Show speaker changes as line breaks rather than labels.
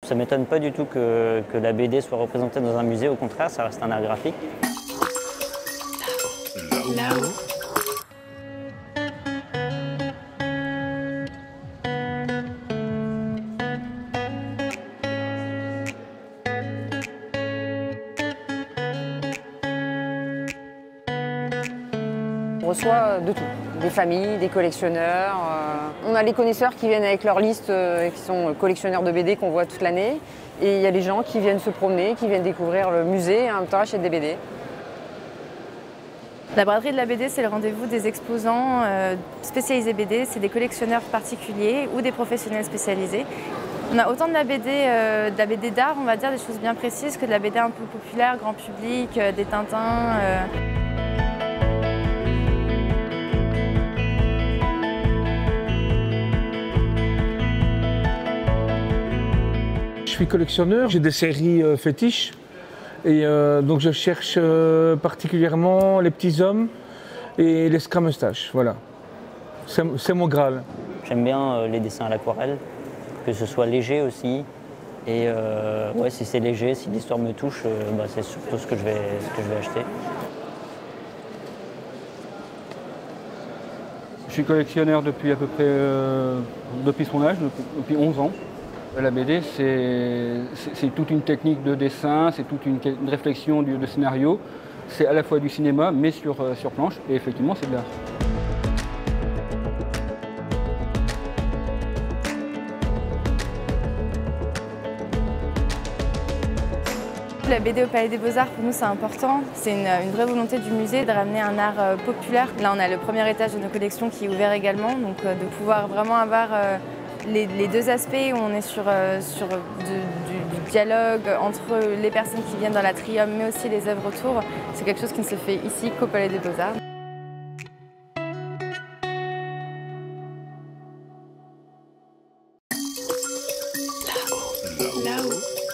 Ça ne m'étonne pas du tout que la BD soit représentée dans un musée, au contraire, ça reste un art graphique.
Là-haut.
On reçoit de tout, des familles, des collectionneurs. On a les connaisseurs qui viennent avec leur liste et qui sont collectionneurs de BD qu'on voit toute l'année. Et il y a les gens qui viennent se promener, qui viennent découvrir le musée et en même temps acheter des BD.
La braderie de la BD, c'est le rendez-vous des exposants spécialisés BD. C'est des collectionneurs particuliers ou des professionnels spécialisés. On a autant de la BD d'art, on va dire, des choses bien précises, que de la BD un peu populaire, grand public, des Tintins.
Je suis collectionneur, j'ai des séries fétiches et donc je cherche particulièrement les petits hommes et les scrameustaches, voilà. C'est mon Graal.
J'aime bien les dessins à l'aquarelle, que ce soit léger aussi. Et ouais, si c'est léger, si l'histoire me touche, c'est surtout ce que je vais acheter.
Je suis collectionneur depuis à peu près depuis son âge, depuis 11 ans. La BD, c'est toute une technique de dessin, c'est toute une réflexion de scénario. C'est à la fois du cinéma, mais sur planche, et effectivement, c'est de l'art.
La BD au Palais des Beaux-Arts, pour nous, c'est important. C'est une vraie volonté du musée de ramener un art populaire. Là, on a le premier étage de nos collections qui est ouvert également, donc de pouvoir vraiment avoir les deux aspects où on est sur du dialogue entre les personnes qui viennent dans l'atrium, mais aussi les œuvres autour. C'est quelque chose qui ne se fait ici qu'au Palais des Beaux-Arts.
Là-haut.